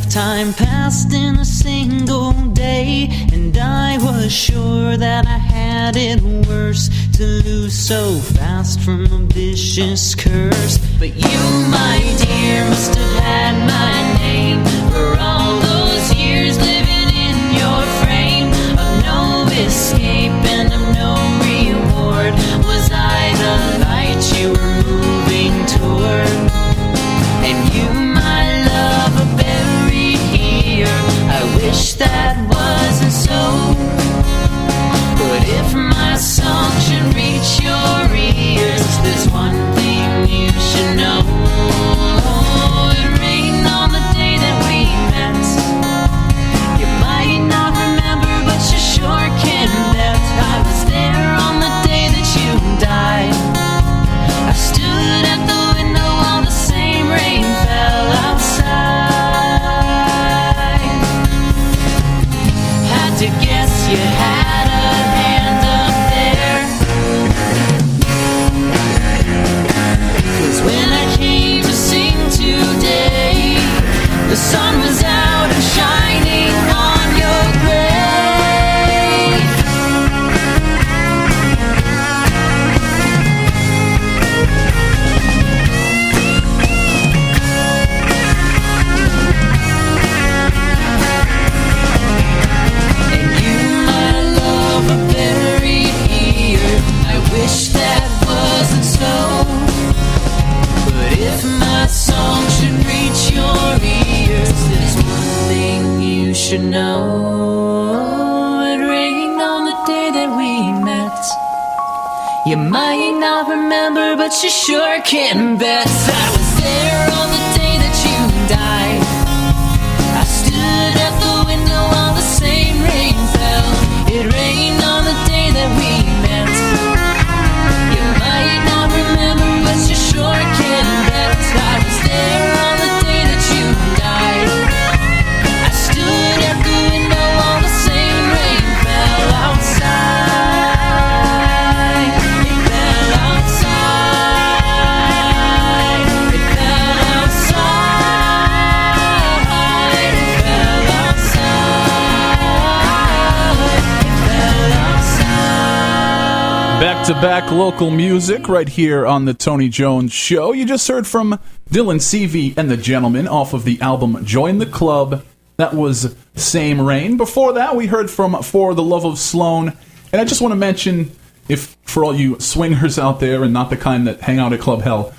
enough time passed in a single day, and I was sure that I had it worse, to lose so fast from a vicious curse. But you, my dear, must have had my name for all those years living in your frame of no escape and of no reward. Was I the light you were moving toward? And you, my love, are buried here. I wish that wasn't so. But if my song should reach your ears, there's one thing you should know. It rained on the day that we met. You might not remember, but you sure can bet I was there on the day that you died. I stood at the window while the same rain fell outside. Had to guess you had a hand up there, 'cause when I came to sing today, the sun was out and shining on your grave. And you, my love, are buried here. I wish that wasn't so. But if my song should reach your ears, there's one thing you should know. It rained on the day that we met. You might not remember, but you sure can bet I was there on the day that you died. I stood at the window while the same rain fell. It rained on the day that we met. You might not remember, but you sure can bet I was there on the day that you died. I stood at the window while the same rain fell outside. It fell outside. It fell outside. It fell outside. It fell outside. Back-to-back local music right here on the Tony Jones Show. You just heard from Dylan Sevey and the Gentlemen off of the album Join the Club. That was Same Rain. Before that, we heard from For the Love of Sloane. And I just want to mention, if for all you swingers out there and not the kind that hang out at Club Hell,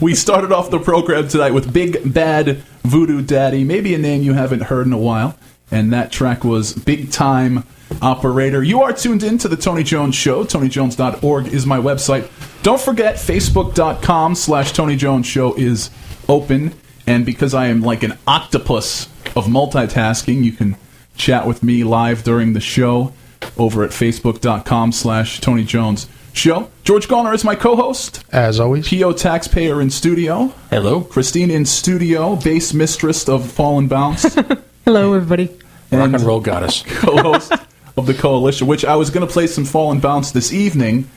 we started off the program tonight with Big Bad Voodoo Daddy, maybe a name you haven't heard in a while. And that track was Big Time Operator. You are tuned in to the Tony Jones Show. TonyJones.org is my website. Don't forget, Facebook.com/Tony Jones Show is open. And because I am like an octopus of multitasking, you can chat with me live during the show over at Facebook.com/Tony Jones Show. George Garner is my co-host. As always. P.O. Taxpayer in studio. Hello. Christine in studio, bass mistress of Fall and Bounce. Hello, everybody. Rock and roll goddess. Co-host of the Coalition, which I was going to play some Fall and Bounce this evening,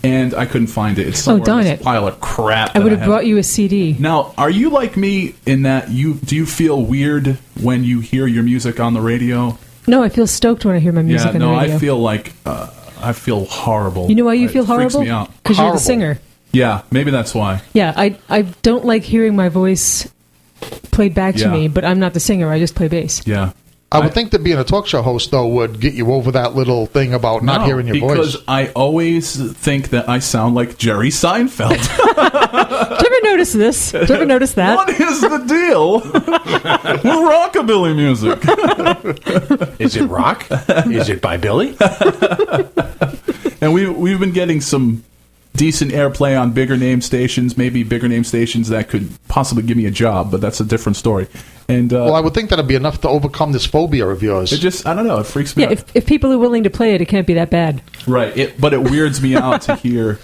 and I couldn't find it. It's somewhere darn in this it. pile of crap. I would have brought you a CD. Now, are you like me in that do you feel weird when you hear your music on the radio? No, I feel stoked when I hear my music on the radio. I feel like I feel horrible. You know why you feel It freaks horrible? me out. Because you're the Horrible. singer. Yeah, maybe that's why. Yeah, I don't like hearing my voice played back to Yeah. me, but I'm not the singer. I just play bass. Yeah. I would think that being a talk show host, though, would get you over that little thing about not hearing your because voice. I always think that I sound like Jerry Seinfeld. Did you ever notice this? Did you ever notice that? What is the deal with rockabilly music? Is it rock? Is it by Billy? And we've been getting some decent airplay on bigger name stations, maybe bigger name stations that could possibly give me a job, but that's a different story. And Well, I would think that'd be enough to overcome this phobia of yours. it just, I don't know, it freaks me Yeah, out. if people are willing to play it, it can't be that bad. Right, but it weirds me out to hear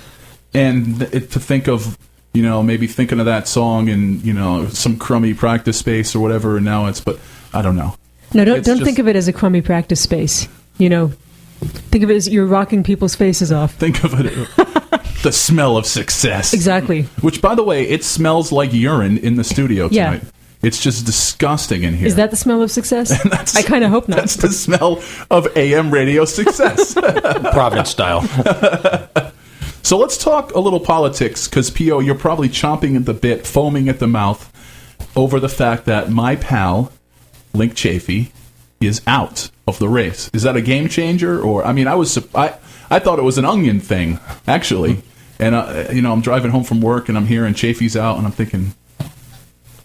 and to think of, maybe thinking of that song in, some crummy practice space or whatever, and now but I don't know. No, don't It's just- think of it as a crummy practice space. Think of it as you're rocking people's faces off. Think of it, the smell of success. Exactly. Which, by the way, it smells like urine in the studio tonight. It's just disgusting in here. Is that the smell of success? I kind of hope not. That's the smell of AM radio success. Providence style. So let's talk a little politics, because, P.O., you're probably chomping at the bit, foaming at the mouth, over the fact that my pal, Link Chafee, is out of the race. Is that a game changer? Or, I mean, I thought it was an onion thing, actually. And, I'm driving home from work, and I'm hearing Chafee's out, and I'm thinking,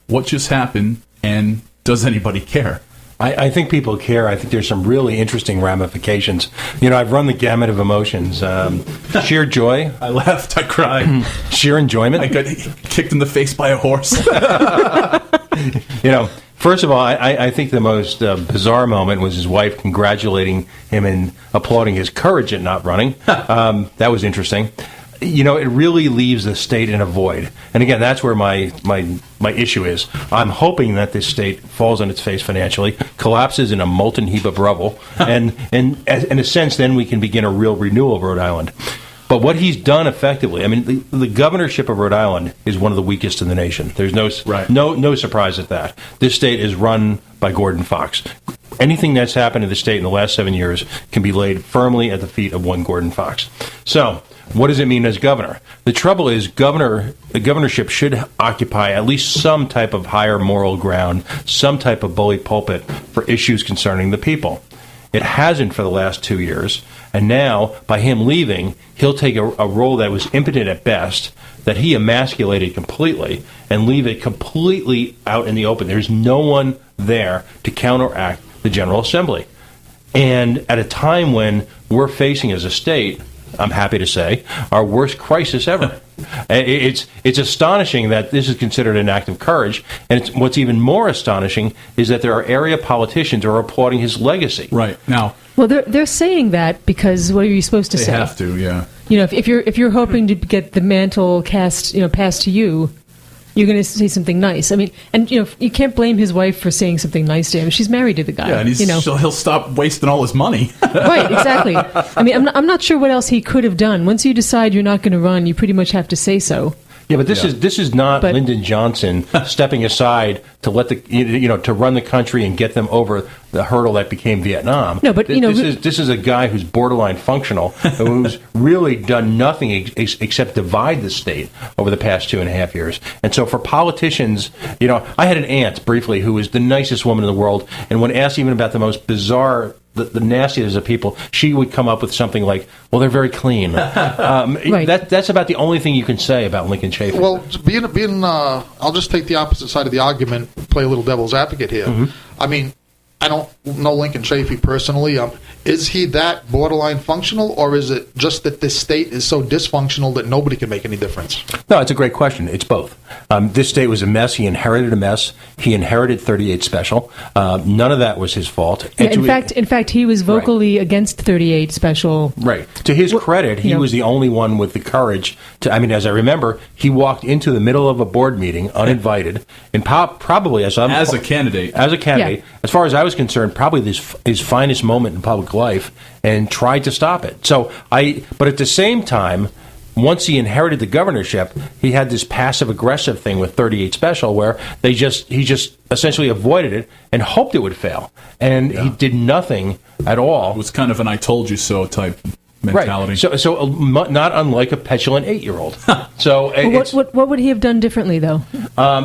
what just happened, and does anybody care? I think people care. I think there's some really interesting ramifications. I've run the gamut of emotions. Sheer joy. I laughed. I cried. Sheer enjoyment. I got kicked in the face by a horse. First of all, I think the most bizarre moment was his wife congratulating him and applauding his courage at not running. That was interesting. It really leaves the state in a void. And again, that's where my issue is. I'm hoping that this state falls on its face financially, collapses in a molten heap of rubble, and in a sense, then we can begin a real renewal of Rhode Island. But what he's done effectively, I mean, the governorship of Rhode Island is one of the weakest in the nation. There's no surprise at that. This state is run by Gordon Fox. Anything that's happened in the state in the last 7 years can be laid firmly at the feet of one Gordon Fox. So, what does it mean as governor? The trouble is, the governorship should occupy at least some type of higher moral ground, some type of bully pulpit for issues concerning the people. It hasn't for the last 2 years, and now, by him leaving, he'll take a role that was impotent at best, that he emasculated completely, and leave it completely out in the open. There's no one there to counteract the General Assembly. And at a time when we're facing as a state, I'm happy to say, our worst crisis ever. It's astonishing that this is considered an act of courage, and what's even more astonishing is that there are area politicians who are applauding his legacy. Right. Now, well, they're saying that because what are you supposed to say? They have to, yeah. If you're hoping to get the mantle passed to you, you're going to say something nice. I mean, and you can't blame his wife for saying something nice to him. She's married to the guy. Yeah, and he'll stop wasting all his money. Right, exactly. I mean, I'm not sure what else he could have done. Once you decide you're not going to run, you pretty much have to say so. Yeah, but this is not Lyndon Johnson stepping aside to let to run the country and get them over the hurdle that became Vietnam. No, but this is a guy who's borderline functional, who's really done nothing except divide the state over the past 2.5 years. And so for politicians, I had an aunt briefly who was the nicest woman in the world, and when asked even about the most bizarre, the nastiest of people, she would come up with something like, well, they're very clean. Right. That's about the only thing you can say about Lincoln Chafee. Well, I'll just take the opposite side of the argument, play a little devil's advocate here. Mm-hmm. I mean, I don't know Lincoln Chafee personally. Is he that borderline functional, or is it just that this state is so dysfunctional that nobody can make any difference? No, it's a great question. It's both. This state was a mess. He inherited a mess. He inherited 38 special. None of that was his fault. Yeah, in fact, he was vocally against 38 special. Right. To his credit, he was the only one with the courage to. I mean, as I remember, he walked into the middle of a board meeting uninvited, and probably as a candidate. Yeah. As far as I was concerned, probably his finest moment in public life, and tried to stop it. But at the same time, once he inherited the governorship, he had this passive-aggressive thing with 38 Special where he just essentially avoided it and hoped it would fail. And he did nothing at all. It was kind of an I told you so type mentality. Right. So not unlike a petulant 8-year-old. So what would he have done differently, though?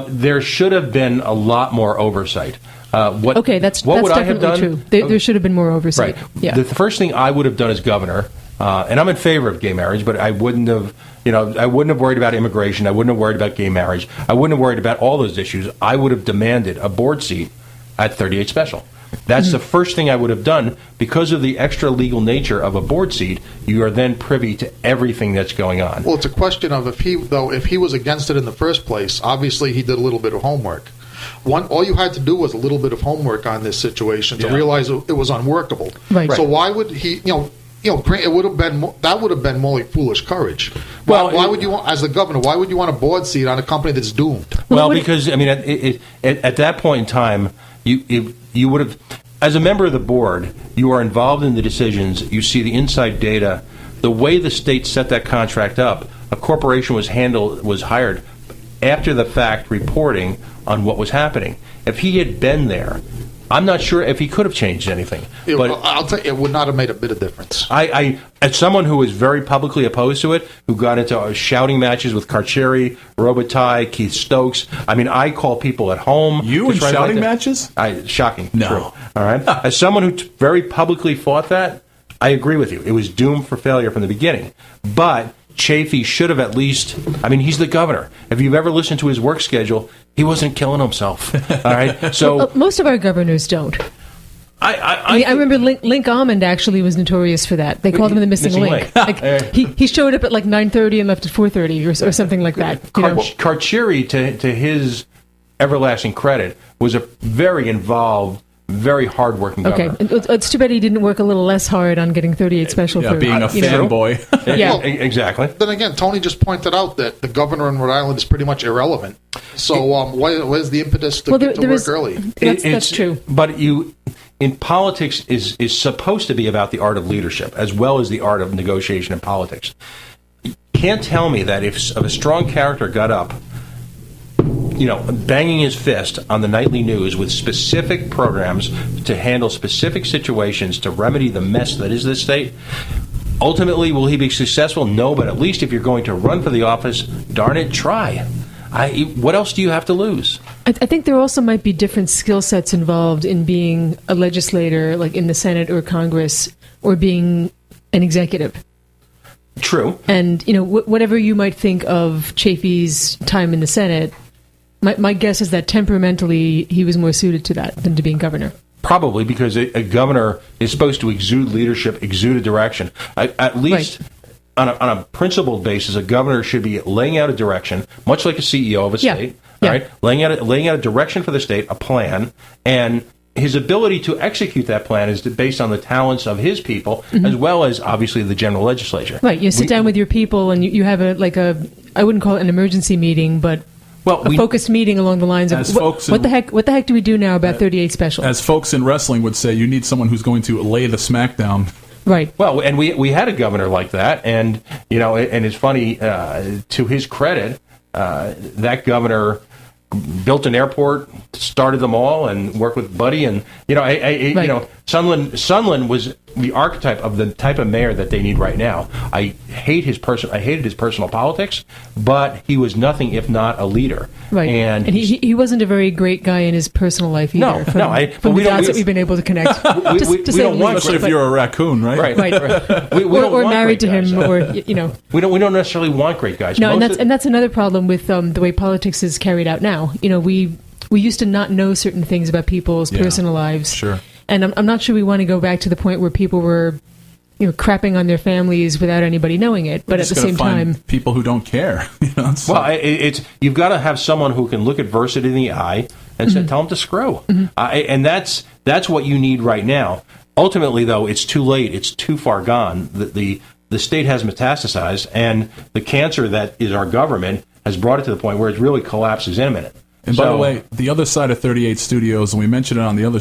There should have been a lot more oversight. That's would definitely I have done? True. There should have been more oversight. Right. Yeah. The first thing I would have done as governor, and I'm in favor of gay marriage, but I wouldn't have worried about immigration. I wouldn't have worried about gay marriage. I wouldn't have worried about all those issues. I would have demanded a board seat at 38 Special. That's the first thing I would have done. Because of the extra legal nature of a board seat, you are then privy to everything that's going on. Well, it's a question of if he was against it in the first place, obviously he did a little bit of homework. All you had to do was a little bit of homework on this situation to realize it was unworkable. Right. So why would he? It would have been more like foolish courage. Why would you want, as the governor? Why would you want a board seat on a company that's doomed? Well, because I mean, at that point in time, you would have, as a member of the board, you are involved in the decisions. You see the inside data, the way the state set that contract up. A corporation was hired after the fact reporting on what was happening. If he had been there, I'm not sure if he could have changed anything. But I'll tell you, it would not have made a bit of difference. As someone who was very publicly opposed to it, who got into shouting matches with Carcieri, Robitaille, Keith Stokes, I mean, I call people at home. You in shouting matches? Shocking. No. True. All right. As someone who very publicly fought that, I agree with you. It was doomed for failure from the beginning. But Chafee should have at least, I mean, he's the governor. If you've ever listened to his work schedule, he wasn't killing himself. All right. So most of our governors don't. I remember Link Almond actually was notorious for that. They called him the missing link. Like, he showed up at like 9:30 and left at 4:30 or something like that. Carcieri, to his everlasting credit, was a very involved, very hard-working governor. Okay, it's too bad he didn't work a little less hard on getting 38 special. Yeah, being a fanboy. Yeah, exactly. Then again, Tony just pointed out that the governor in Rhode Island is pretty much irrelevant. So where's the impetus to get to work early? That's true. But in politics is supposed to be about the art of leadership as well as the art of negotiation in politics. You can't tell me that if a strong character got up, banging his fist on the nightly news with specific programs to handle specific situations to remedy the mess that is this state, ultimately, will he be successful? No, but at least if you're going to run for the office, darn it, try. What else do you have to lose? I think there also might be different skill sets involved in being a legislator, like in the Senate or Congress, or being an executive. True. And, whatever you might think of Chafee's time in the Senate, my guess is that temperamentally he was more suited to that than to being governor. Probably, because a governor is supposed to exude leadership, exude a direction. At least... Right. On a principled basis, a governor should be laying out a direction, much like a CEO of a state, all right? Laying out a direction for the state, a plan, and his ability to execute that plan is based on the talents of his people, as well as, obviously, the general legislature. Right. You sit down with your people, and you have I wouldn't call it an emergency meeting, but a focused meeting along the lines of what the heck do we do now about 38 special? As folks in wrestling would say, you need someone who's going to lay the smackdown. Right. Well, and we had a governor like that, and and it's funny, to his credit, that governor built an airport, started them all, and worked with Buddy, and Sunland was the archetype of the type of mayor that they need right now. I hated his personal politics, but he was nothing if not a leader. Right, and he wasn't a very great guy in his personal life either. From the dots that we've been able to connect. Especially if you're a raccoon, right? Right. or married to him, we don't necessarily want great guys. No, and that's another problem with the way politics is carried out now. We used to not know certain things about people's personal lives. Sure. And I'm not sure we want to go back to the point where people were, crapping on their families without anybody knowing it. But at the same time, people who don't care. You've got to have someone who can look adversity in the eye and tell them to screw. And that's what you need right now. Ultimately, though, it's too late. It's too far gone. The state has metastasized, and the cancer that is our government has brought it to the point where it really collapses in a minute. And by the way, the other side of 38 Studios, and we mentioned it on the other